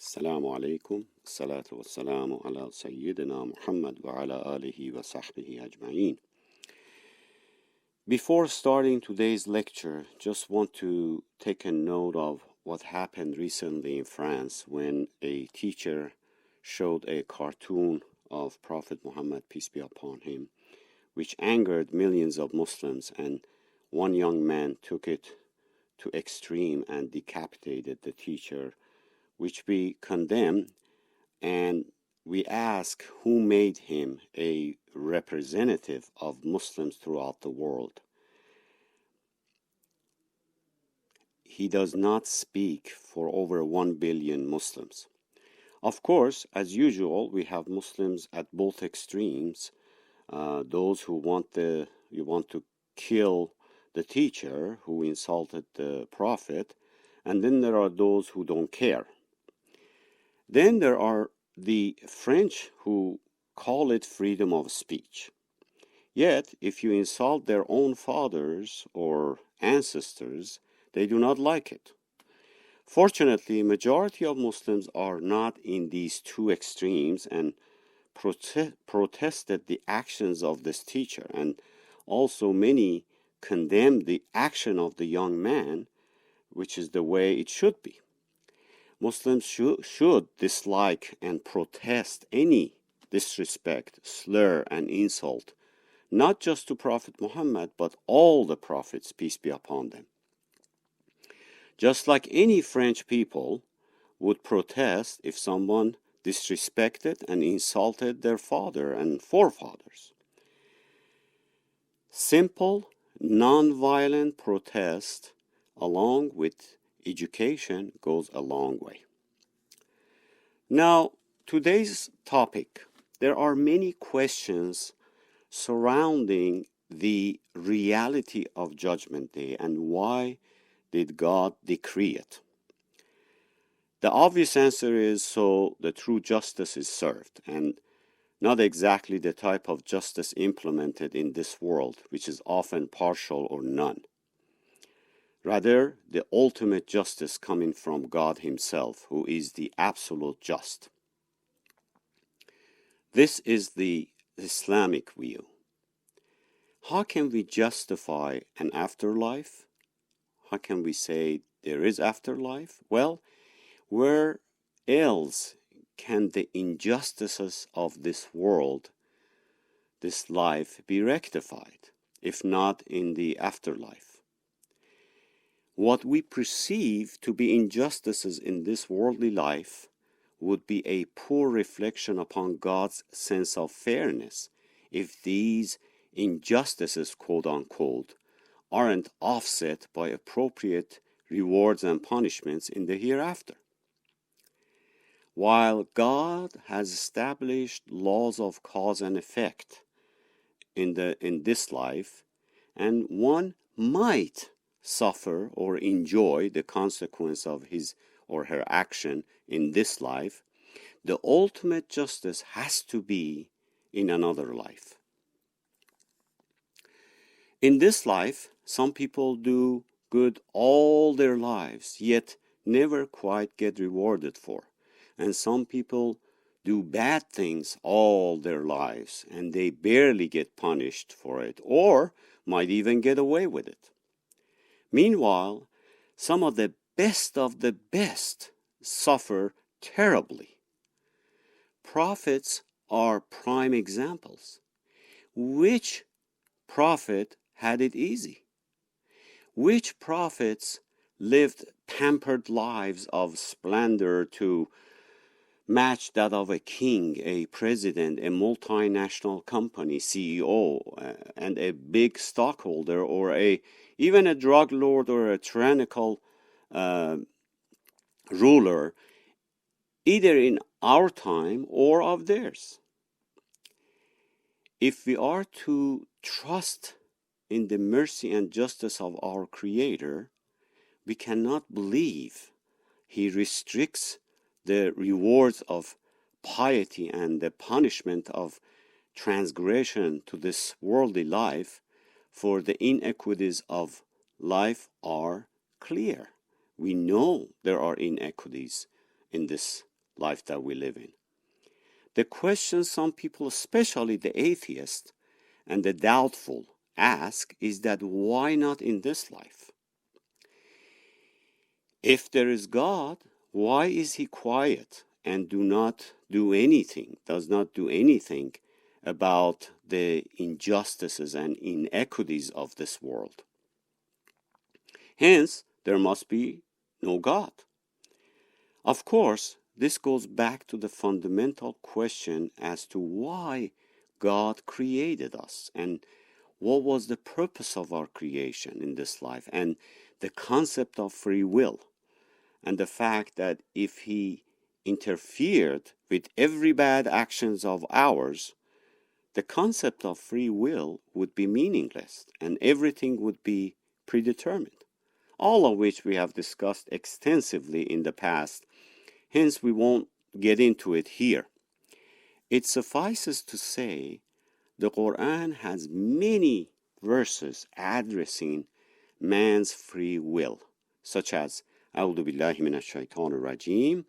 السلام عليكم الصلاة والسلام على سيدنا محمد وعلى آله وصحبه أجمعين. Before starting today's lecture, just want to take a note of what happened recently in France when a teacher showed a cartoon of Prophet Muhammad, peace be upon him, which angered millions of Muslims, and one young man took it to extreme and decapitated the teacher, which we condemn, and we ask who made him a representative of Muslims throughout the world. He does not speak for over 1 billion Muslims. Of course, as usual, we have Muslims at both extremes. Those who want to kill the teacher who insulted the Prophet, and then there are those who don't care. Then there are the French who call it freedom of speech. Yet, if you insult their own fathers or ancestors, they do not like it. Fortunately, majority of Muslims are not in these two extremes and protested the actions of this teacher, and also many condemned the action of the young man, which is the way it should be. Muslims should dislike and protest any disrespect, slur, and insult, not just to Prophet Muhammad, but all the prophets, peace be upon them. Just like any French people would protest if someone disrespected and insulted their father and forefathers. Simple, non-violent protest along with education goes a long way. Now, today's topic, there are many questions surrounding the reality of Judgment Day and why did God decree it. The obvious answer is so the true justice is served, and not exactly the type of justice implemented in this world, which is often partial or none. Rather, the ultimate justice coming from God Himself, who is the absolute just. This is the Islamic view. How can we justify an afterlife? How can we say there is afterlife? Well, where else can the injustices of this world, this life, be rectified, if not in the afterlife? What we perceive to be injustices in this worldly life would be a poor reflection upon God's sense of fairness if these injustices, quote unquote, aren't offset by appropriate rewards and punishments in the hereafter. While God has established laws of cause and effect in this life, and one might suffer or enjoy the consequence of his or her action in this life, the ultimate justice has to be in another life. In this life, some people do good all their lives, yet never quite get rewarded for. And some people do bad things all their lives, and they barely get punished for it, or might even get away with it. Meanwhile, some of the best suffer terribly. Prophets are prime examples. Which prophet had it easy? Which prophets lived pampered lives of splendor to match that of a king, a president, a multinational company CEO, and a big stockholder, or even a drug lord or a tyrannical ruler, either in our time or of theirs? If we are to trust in the mercy and justice of our Creator, we cannot believe He restricts the rewards of piety and the punishment of transgression to this worldly life, for the inequities of life are clear. We know there are inequities in this life that we live in. The question some people, especially the atheists and the doubtful, ask is that why not in this life? If there is God, why is he quiet and does not do anything about the injustices and inequities of this world? Hence, there must be no God. Of course, this goes back to the fundamental question as to why God created us and what was the purpose of our creation in this life, and the concept of free will, and the fact that if he interfered with every bad actions of ours, the concept of free will would be meaningless and everything would be predetermined, all of which we have discussed extensively in the past. Hence, we won't get into it here. It suffices to say the Quran has many verses addressing man's free will, such as أعوذ بالله من الشيطان الرجيم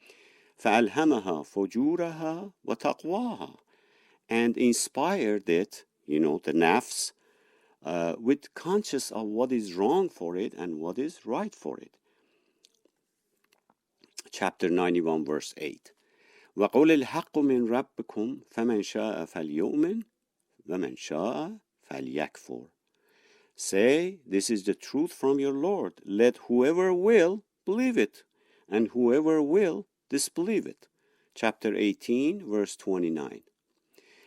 فألهمها فجورها وتقواها, and inspired it, the nafs, with conscious of what is wrong for it and what is right for it. Chapter 91, verse 8. وَقُلِ الْحَقُّ مِنْ رَبِّكُمْ فَمَنْ شَاءَ فَلْيُؤْمِنْ وَمَنْ شَاءَ فَلْيَكْفُرْ. Say, this is the truth from your Lord. Let whoever will believe it, and whoever will disbelieve it. Chapter 18, verse 29.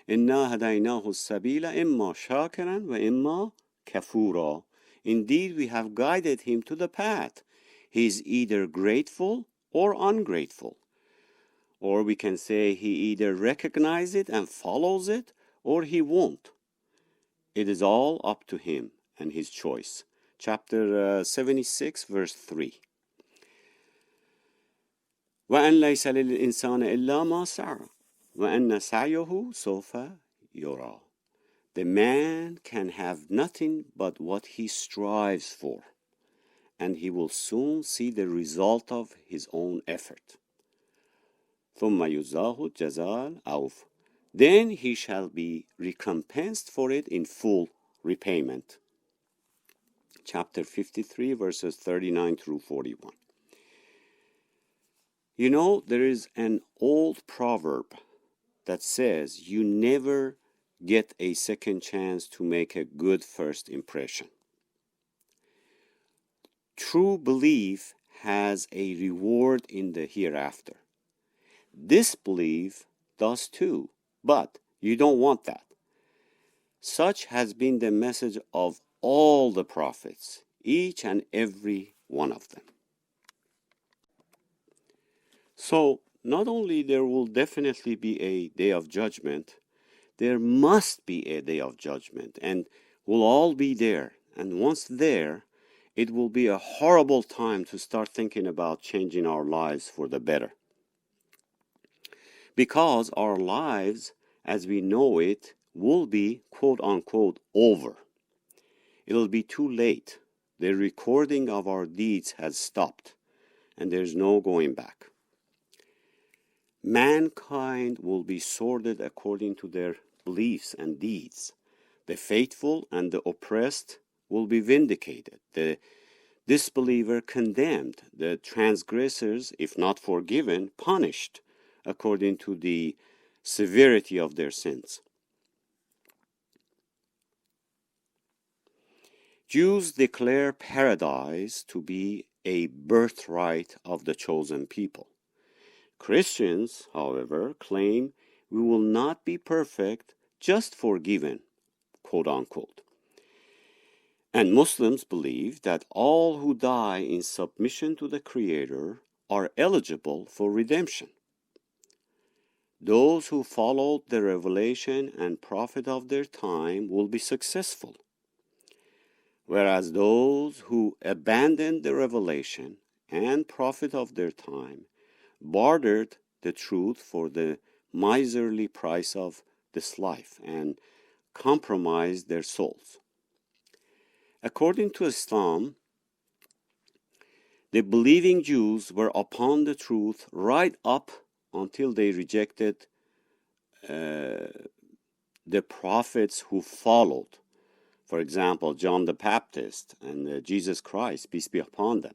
إِنَّا هَدَيْنَاهُ السَّبِيلَ إِمَّا شَاكِرًا وَإِمَّا كَفُورًا. Indeed, we have guided him to the path. He is either grateful or ungrateful. Or we can say he either recognizes it and follows it, or he won't. It is all up to him and his choice. Chapter 76, verse 3. وَأَنْ لَيْسَ لِلْإِنسَانِ إِلَّا مَا سَعَى وَأَنَّ سَعْيَهُ سَوْفَ يُرَى. The man can have nothing but what he strives for, and he will soon see the result of his own effort. ثُمَّ يُجْزَاهُ الْجَزَاءَ الْأَوْفَى. Then he shall be recompensed for it in full repayment. Chapter 53, verses 39 through 41. There is an old proverb that says you never get a second chance to make a good first impression. True belief has a reward in the hereafter. Disbelief does too, but you don't want that. Such has been the message of all the prophets, each and every one of them. So, not only there will definitely be a day of judgment, there must be a day of judgment, and we'll all be there. And once there, it will be a horrible time to start thinking about changing our lives for the better. Because our lives, as we know it, will be, quote unquote, over. It'll be too late. The recording of our deeds has stopped, and there's no going back. Mankind will be sorted according to their beliefs and deeds. The faithful and the oppressed will be vindicated. The disbeliever condemned. The transgressors, if not forgiven, punished according to the severity of their sins. Jews declare paradise to be a birthright of the chosen people. Christians, however, claim we will not be perfect, just forgiven, quote unquote. And Muslims believe that all who die in submission to the Creator are eligible for redemption. Those who followed the revelation and prophet of their time will be successful, whereas those who abandoned the revelation and prophet of their time bartered the truth for the miserly price of this life and compromised their souls. According to Islam, the believing Jews were upon the truth right up until they rejected the prophets who followed. For example, John the Baptist and Jesus Christ, peace be upon them.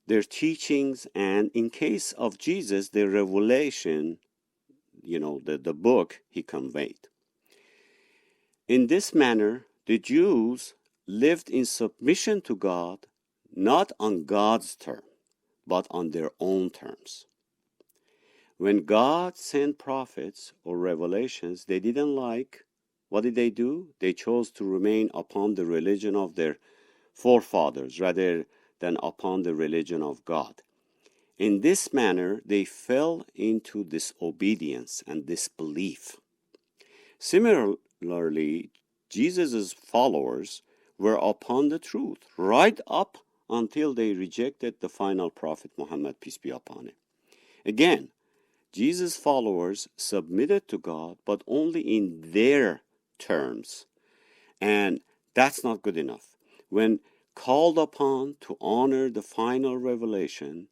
Their teachings, and in case of Jesus, their revelation, the book he conveyed. In this manner, the Jews lived in submission to God, not on God's terms, but on their own terms. When God sent prophets or revelations they didn't like, what did they do? They chose to remain upon the religion of their forefathers rather than upon the religion of God. In this manner, they fell into disobedience and disbelief. Similarly, Jesus' followers were upon the truth right up until they rejected the final prophet Muhammad, peace be upon him. Again, Jesus' followers submitted to God, but only in their terms. And that's not good enough. When called upon to honor the final revelation,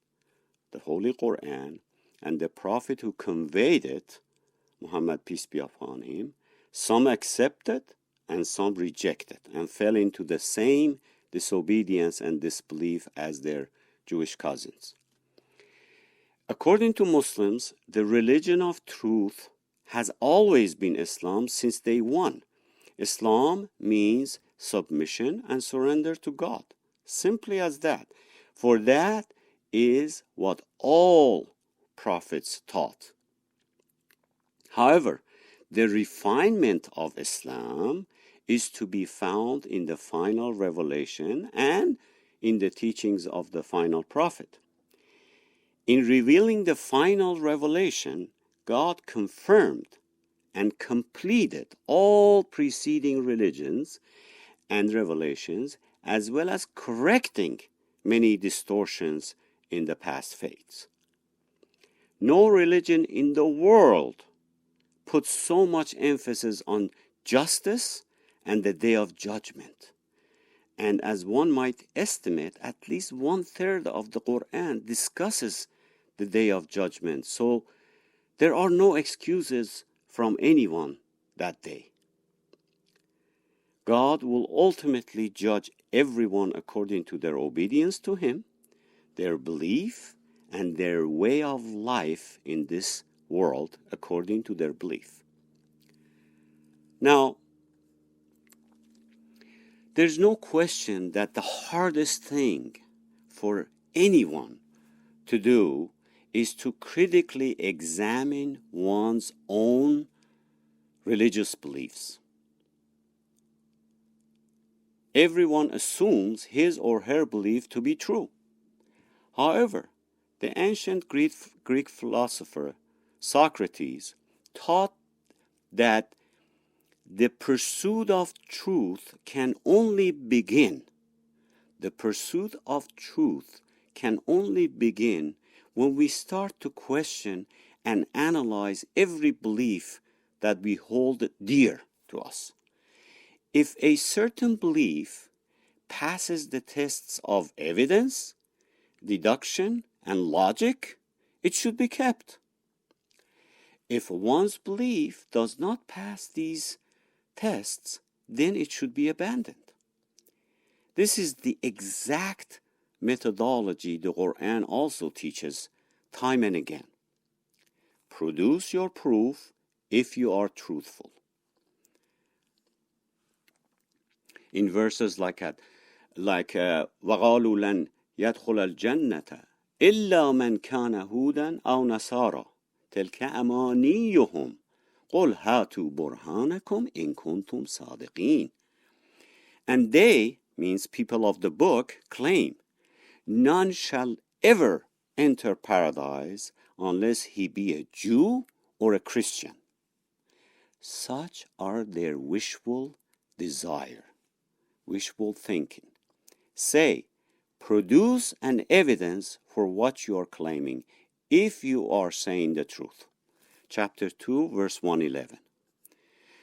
the Holy Quran, and the prophet who conveyed it, Muhammad, peace be upon him, some accepted and some rejected and fell into the same disobedience and disbelief as their Jewish cousins. According to Muslims, the religion of truth has always been Islam since day one. Islam means submission and surrender to God. Simply as that. For that is what all prophets taught. However, the refinement of Islam is to be found in the final revelation and in the teachings of the final prophet. In revealing the final revelation, God confirmed and completed all preceding religions and revelations, as well as correcting many distortions in the past faiths. No religion in the world puts so much emphasis on justice and the day of judgment. And as one might estimate, at least 1/3 of the Quran discusses the day of judgment. So there are no excuses from anyone that day. God will ultimately judge everyone according to their obedience to Him, their belief, and their way of life in this world according to their belief. Now, there's no question that the hardest thing for anyone to do is to critically examine one's own religious beliefs. Everyone assumes his or her belief to be true. However, the ancient Greek philosopher Socrates taught that the pursuit of truth can only begin. The pursuit of truth can only begin when we start to question and analyze every belief that we hold dear to us. If a certain belief passes the tests of evidence, deduction, and logic, it should be kept. If one's belief does not pass these tests, then it should be abandoned. This is the exact methodology the Quran also teaches time and again. Produce your proof if you are truthful. In verses like وَقَالُوا لَنْ يَدْخُلَ الْجَنَّةَ إِلَّا مَنْ كَانَ هُودًا أَوْ نَصَارَى تِلْكَ أَمَانِيُّهُمْ قُلْ هَاتُوا بُرْهَانَكُمْ إِن كُنْتُمْ صَادِقِينَ. And they, means people of the book, claim, none shall ever enter paradise unless he be a Jew or a Christian. Such are their wishful desire, wishful thinking. Say, produce an evidence for what you are claiming, if you are saying the truth. Chapter 2, verse 111.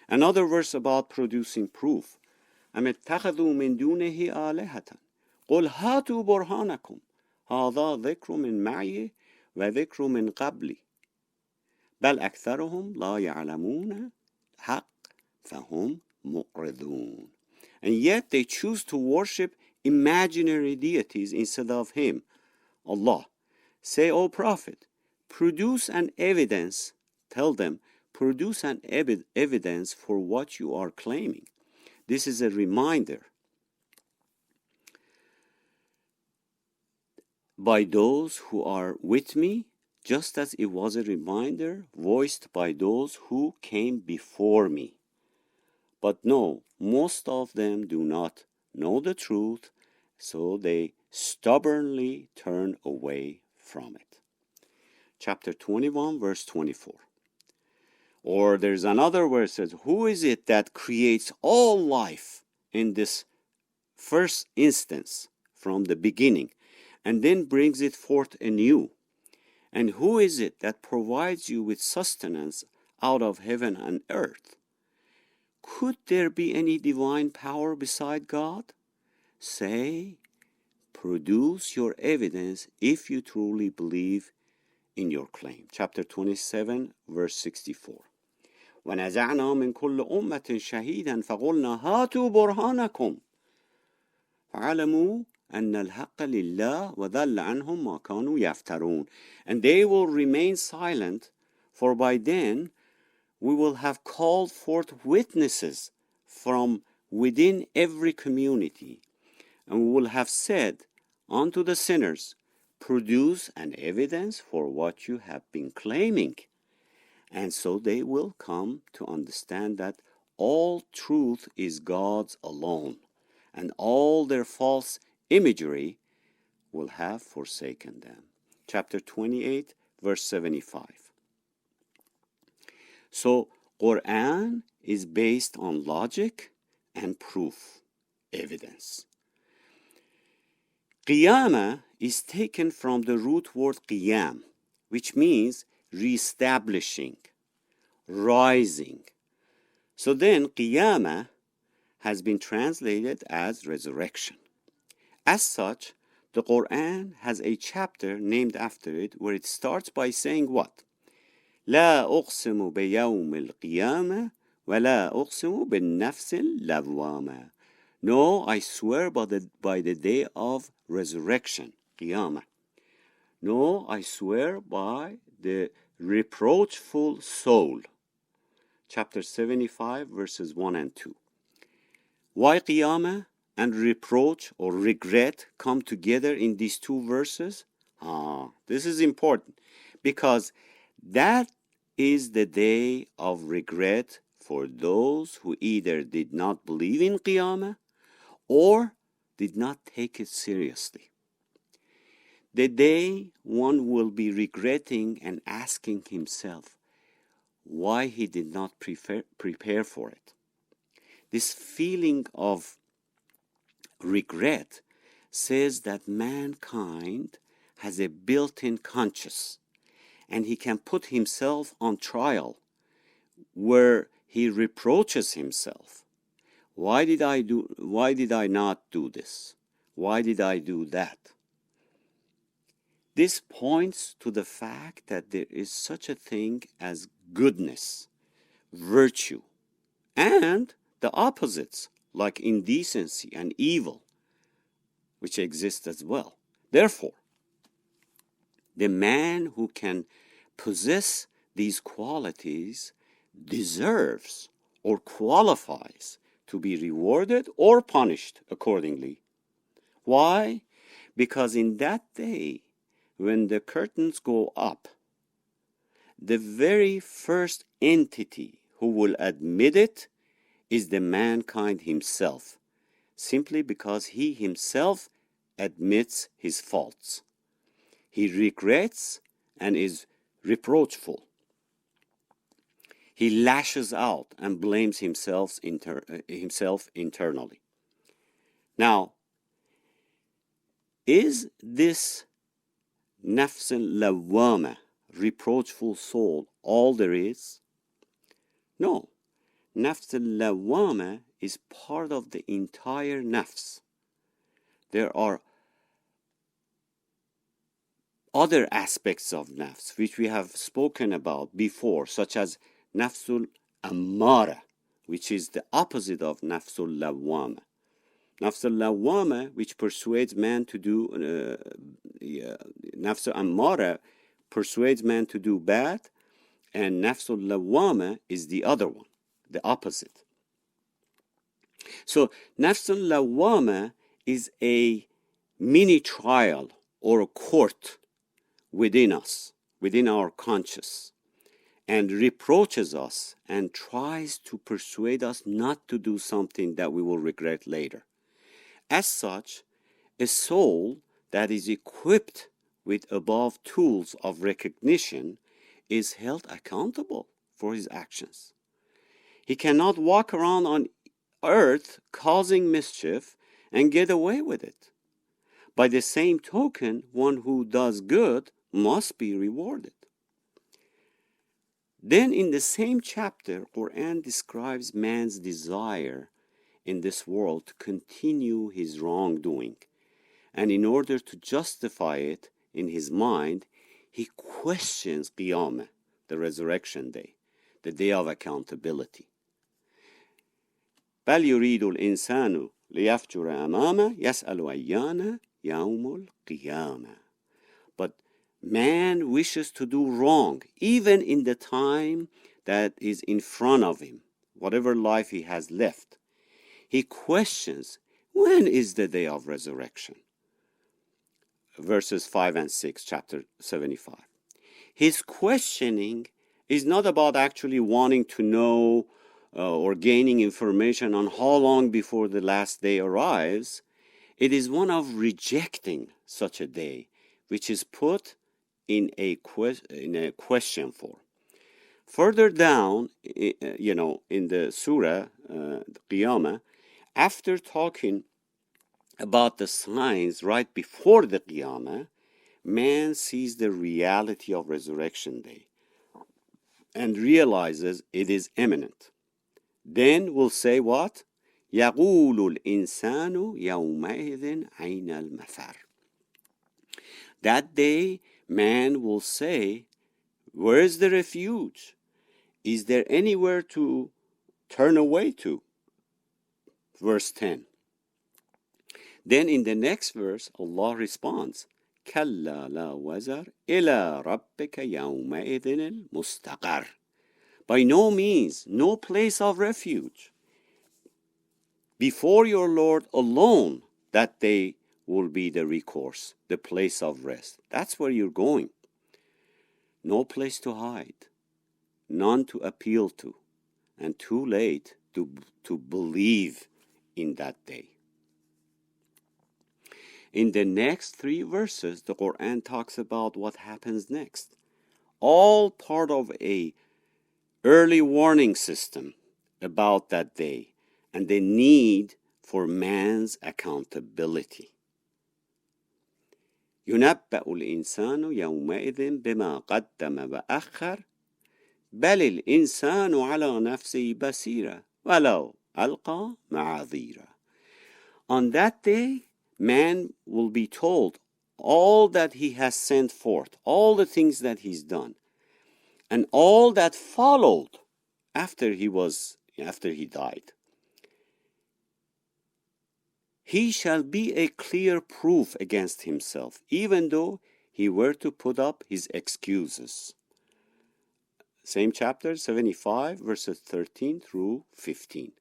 Another verse about producing proof. أَمِ اتَّخَذُوا مِن دُونِهِ آلِهَةً قُلْ هَاتُوا بُرْهَانَكُمْ هَذَا ذِكْرٌ مِّن مَّعِي وَذِكْرٌ مِّن قَبْلِ بل أكثرهم لا يعلمون حق فهم مقرضون. And yet they choose to worship imaginary deities instead of Him, Allah. Say, O Prophet, produce an evidence. Tell them, produce an evidence for what you are claiming. This is a reminder by those who are with me, just as it was a reminder voiced by those who came before me. But no, most of them do not know the truth, so they stubbornly turn away from it. Chapter 21, verse 24. Or there's another verse that says, who is it that creates all life in this first instance from the beginning, and then brings it forth anew? And who is it that provides you with sustenance out of heaven and earth? Could there be any divine power beside God? Say, produce your evidence if you truly believe in your claim. Chapter 27, verse 64. وَنَزَعْنَا مِنْ كُلِّ أُمَّةٍ شَهِيدًا فَقُلْنَا هَاتُوا بُرْهَانَكُمْ فَعَلَمُوا أَنَّ الْحَقَّ لِلَّهِ وَضَلَّ عَنْهُمْ مَا كَانُوا يَفْتَرُونَ. And they will remain silent, for by then we will have called forth witnesses from within every community, and we will have said unto the sinners, produce an evidence for what you have been claiming. And so they will come to understand that all truth is God's alone, and all their false imagery will have forsaken them. Chapter 28, verse 75. So, Quran is based on logic and proof, evidence. Qiyamah is taken from the root word qiyam, which means reestablishing, rising. So then Qiyamah has been translated as resurrection. As such, the Quran has a chapter named after it where it starts by saying what? لا أقسم بيوم القيامة ولا أقسم بالنفس اللوامة. No, I swear by the day of resurrection, Qiyamah. No, I swear by the reproachful soul. Chapter 75, verses 1 and 2. Why Qiyamah and reproach or regret come together in these two verses? This is important because that is the day of regret for those who either did not believe in Qiyamah or did not take it seriously. The day one will be regretting and asking himself why he did not prepare for it. This feeling of regret says that mankind has a built-in conscience, and he can put himself on trial where he reproaches himself. Why did I not do this? Why did I do that? This points to the fact that there is such a thing as goodness, virtue, and the opposites like indecency and evil, which exist as well. Therefore, the man who can possess these qualities deserves or qualifies to be rewarded or punished accordingly. Why? Because in that day, when the curtains go up, the very first entity who will admit it is the mankind himself, simply because he himself admits his faults. He regrets and is reproachful. He lashes out and blames himself internally. Now, is this nafs al-lawwama, reproachful soul, all there is? No. Nafs al-lawwama is part of the entire nafs. There are other aspects of nafs, which we have spoken about before, such as nafsul ammara, which is the opposite of nafsul lawwama. Nafsul lawwama, which persuades man to do, nafsul ammara persuades man to do bad, and nafsul lawwama is the other one, the opposite. So nafsul lawwama is a mini trial or a court within us, within our conscious, and reproaches us and tries to persuade us not to do something that we will regret later. As such, a soul that is equipped with above tools of recognition is held accountable for his actions. He cannot walk around on earth causing mischief and get away with it. By the same token, one who does good must be rewarded. Then in the same chapter, Quran describes man's desire in this world to continue his wrongdoing. And in order to justify it in his mind, he questions Qiyamah, the resurrection day, the day of accountability. بل يريد الإنسان ليفجر أمامه يسأل أيان يوم القيامة. But man wishes to do wrong, even in the time that is in front of him, whatever life he has left. He questions, when is the day of resurrection? Verses 5 and 6, chapter 75. His questioning is not about actually wanting to know or gaining information on how long before the last day arrives. It is one of rejecting such a day, which is put in a question form. Further down, in the surah, Qiyamah, after talking about the signs right before the Qiyamah, man sees the reality of resurrection day and realizes it is imminent. Then we'll say what? يَقُولُ الْإِنسَانُ يَوْمَئِذٍ أَيْنَ الْمَفَرُ. That day, man will say, where is the refuge? Is there anywhere to turn away to? Verse 10. Then in the next verse, Allah responds, كَلَّا لَا وَزَرْ إِلَىٰ رَبِّكَ يَوْمَئِذٍ الْمُسْتَقَرُ. By no means, no place of refuge. Before your Lord alone, that day will be the recourse, the place of rest. That's where you're going. No place to hide, none to appeal to, and too late to believe in that day. In the next 3 verses, the Quran talks about what happens next. All part of a early warning system about that day and the need for man's accountability. يُنَبَّأُ الْإِنسَانُ يَوْمَئِذٍ بِمَا قَدَّمَ وَأَخَّرَ بَلِ الْإِنسَانُ عَلَى نَفْسِهِ بَصِيرَةٌ وَلَوْ أَلْقَى مَعَاذِيرَ. On that day, man will be told all that he has sent forth, all the things that he's done, and all that followed after he died. He shall be a clear proof against himself, even though he were to put up his excuses. Same chapter, 75, verses 13 through 15.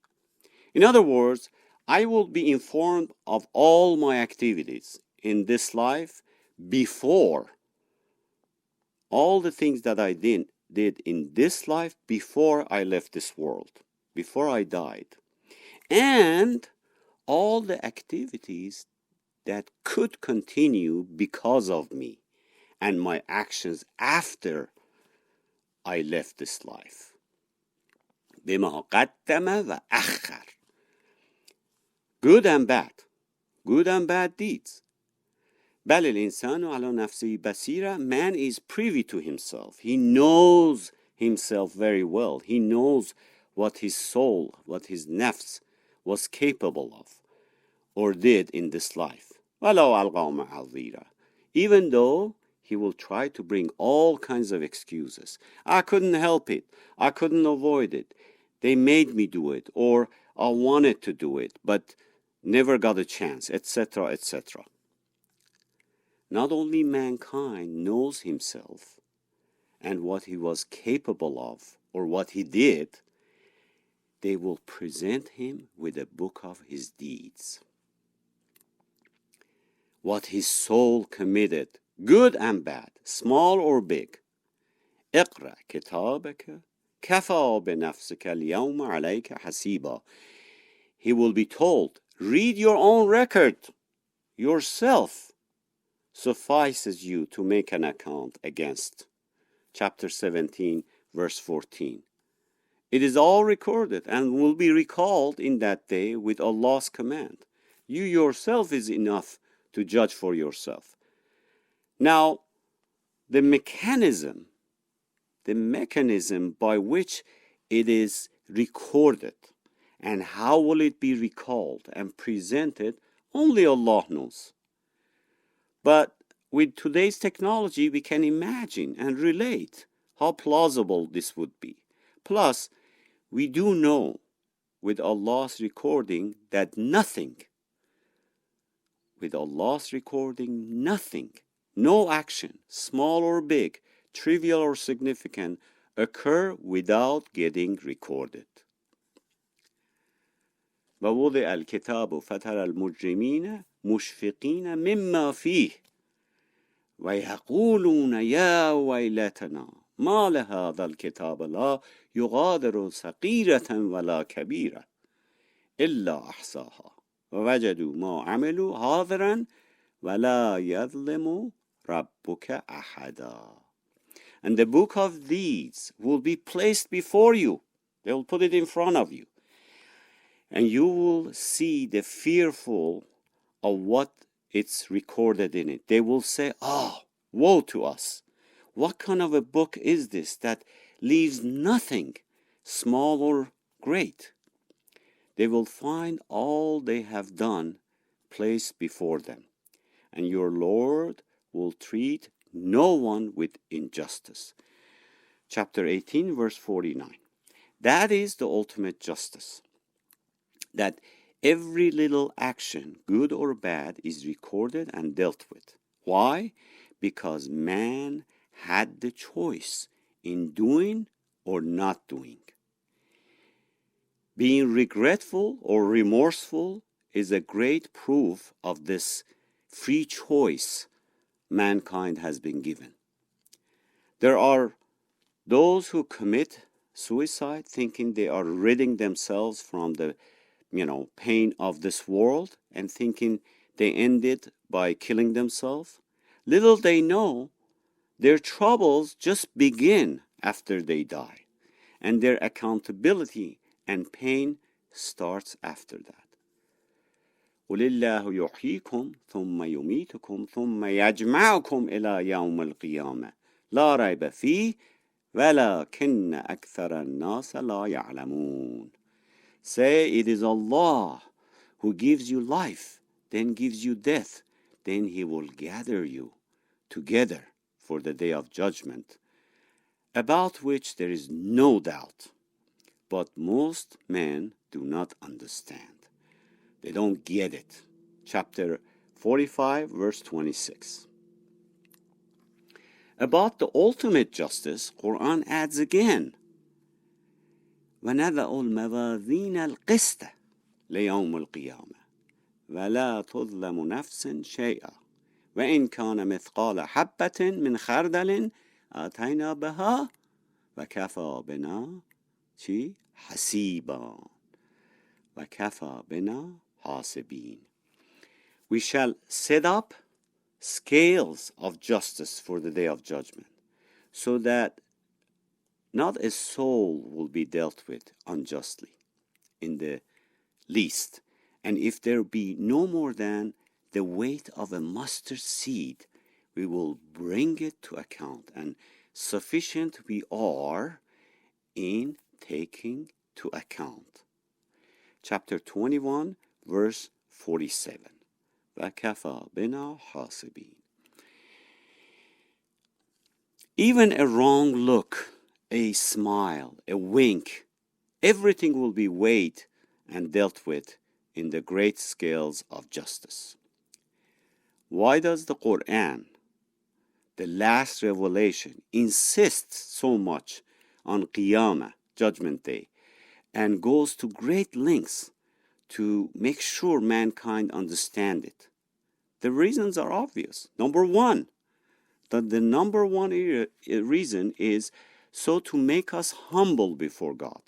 In other words, I will be informed of all my activities in this life before all the things that I did in this life before I left this world, before I died. And all the activities that could continue because of me and my actions after I left this life. بما قدم وأخر. Good and bad deeds. بل الإنسان على نفسه بصيرة. Man is privy to himself. He knows himself very well. He knows what his soul, what his nafs was capable of or did in this life. وَلَوْ أَلْقَى مَعَاذِيرَ. Even though he will try to bring all kinds of excuses. I couldn't help it. I couldn't avoid it. They made me do it, or I wanted to do it, but never got a chance, etc., etc. Not only mankind knows himself and what he was capable of, or what he did, they will present him with a book of his deeds. What his soul committed, good and bad, small or big. اقرأ كتابك كفى بنفسك اليوم عليك حسيبا. He will be told, read your own record. Yourself suffices you to make an account against. Chapter 17, verse 14. It is all recorded and will be recalled in that day with Allah's command. You yourself is enough to judge for yourself. Now, the mechanism by which it is recorded and how will it be recalled and presented, only Allah knows. But with today's technology, we can imagine and relate how plausible this would be. Plus, we do know with Allah's recording that nothing, no action, small or big, trivial or significant, occur without getting recorded. ووضع الكتاب فترى المجرمين مشفقين مما فيه ويقولون يا ويلتنا ما لهذا الكتاب لا يغادر صغيرة ولا كبيرة إلا أحصاها ووجدوا ما عملوا حاضرا ولا يظلم ربك أحدا. And the book of deeds will be placed before you. They will put it in front of you. And you will see the fearful of what it's recorded in it. They will say, woe to us. What kind of a book is this that leaves nothing, small or great? They will find all they have done placed before them. And your Lord will treat no one with injustice. Chapter 18, verse 49. That is the ultimate justice. That every little action, good or bad, is recorded and dealt with. Why? Because man had the choice in doing or not doing. Being regretful or remorseful is a great proof of this free choice mankind has been given. There are those who commit suicide thinking they are ridding themselves from the pain of this world and thinking they end it by killing themselves. Little they know, their troubles just begin after they die, and their accountability and pain starts after that. قل الله يحييكم ثم يميتكم ثم يجمعكم إلى يوم القيامة لا ريب فيه ولكن أكثر الناس لا يعلمون. Say, it is Allah who gives you life, then gives you death, then He will gather you together for the day of judgment, about which there is no doubt. But most men do not understand. They don't get it. Chapter 45, verse 26. About the ultimate justice, Quran adds again, وَنَذَأُ الْمَوَازِينَ الْقِسْطَ لِيَوْمِ الْقِيَامَةِ وَلَا تُظْلَمُ نَفْسٌ شَيْئًا وَإِنْ كَانَ مِثْقَالَ حَبَّةٍ مِنْ خَرْدَلٍ آتَيْنَا بِهَا وَكَفَى بِنَا حَسِيبًا وَكَفَى بِنَا حَاسِبِينَ. We shall set up scales of justice for the day of judgment, so that not a soul will be dealt with unjustly in the least. And if there be no more than the weight of a mustard seed, we will bring it to account, and sufficient we are in taking to account. Chapter 21, verse 47. وَكَفَى بِنَا حَاسِبِينَ. Even a wrong look, a smile, a wink, everything will be weighed and dealt with in the great scales of justice. Why does the Quran, the last revelation, insist so much on Qiyamah, Judgment Day, and goes to great lengths to make sure mankind understand it? The reasons are obvious. Number one, the number one reason is so to make us humble before God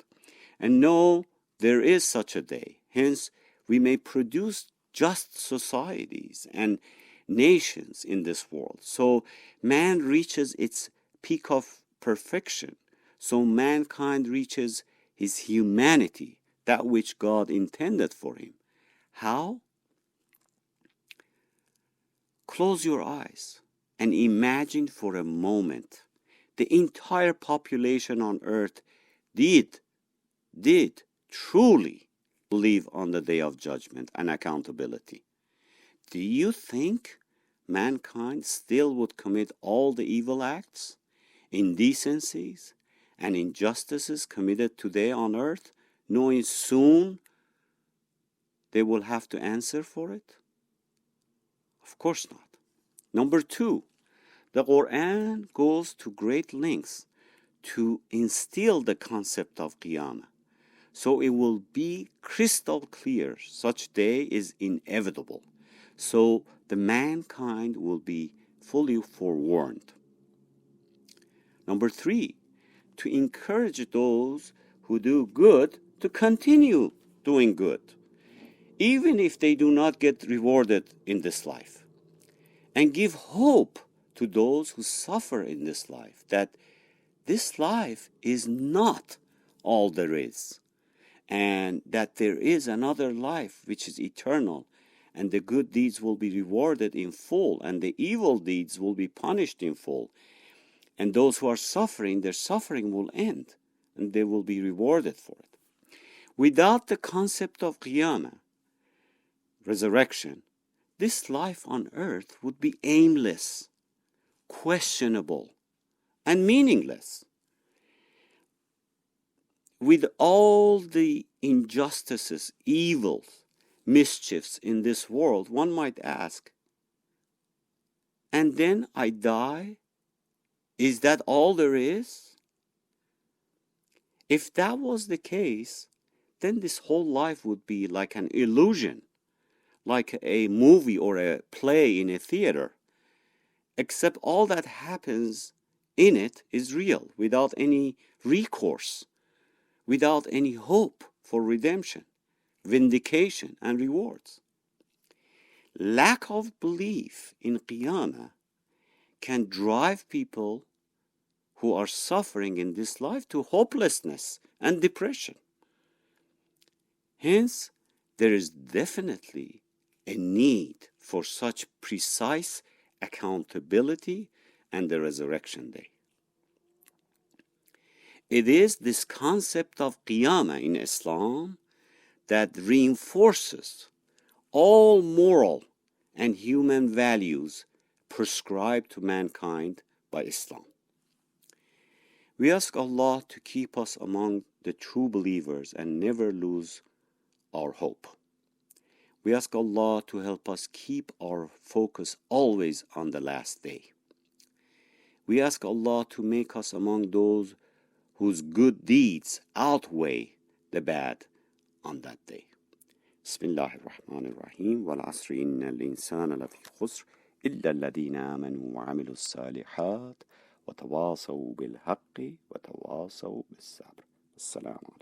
and know there is such a day. Hence, we may produce just societies and nations in this world. So man reaches its peak of perfection. So mankind reaches his humanity, that which God intended for him. How? Close your eyes and imagine for a moment the entire population on earth did truly believe on the day of judgment and accountability. Do you think mankind still would commit all the evil acts, indecencies, and injustices committed today on earth, knowing soon they will have to answer for it? Of course not. Number two, the Quran goes to great lengths to instill the concept of Qiyamah. So it will be crystal clear such day is inevitable. So the mankind will be fully forewarned. Number three, to encourage those who do good to continue doing good, even if they do not get rewarded in this life. And give hope to those who suffer in this life that this life is not all there is, and that there is another life which is eternal, and the good deeds will be rewarded in full, and the evil deeds will be punished in full. And those who are suffering, their suffering will end, and they will be rewarded for it. Without the concept of Qiyamah, resurrection, this life on earth would be aimless, questionable, and meaningless. With all the injustices, evils, mischiefs in this world, one might ask, and then I die? Is that all there is? If that was the case, then this whole life would be like an illusion, like a movie or a play in a theater, except all that happens in it is real, without any recourse, without any hope for redemption, vindication, and rewards. Lack of belief in Qiyamah can drive people who are suffering in this life to hopelessness and depression. Hence, there is definitely a need for such precise accountability and the resurrection day. It is this concept of Qiyamah in Islam that reinforces all moral and human values prescribed to mankind by Islam. We ask Allah to keep us among the true believers and never lose our hope. We ask Allah to help us keep our focus always on the last day. We ask Allah to make us among those whose good deeds outweigh the bad on that day. Bismillahir Rahmanir Rahim. Wal asri innal insana lafi khusr illa alladhina amanu wa amilus salihat wa tawasaw bil haqqi wa tawasaw bis sabr. Assalamu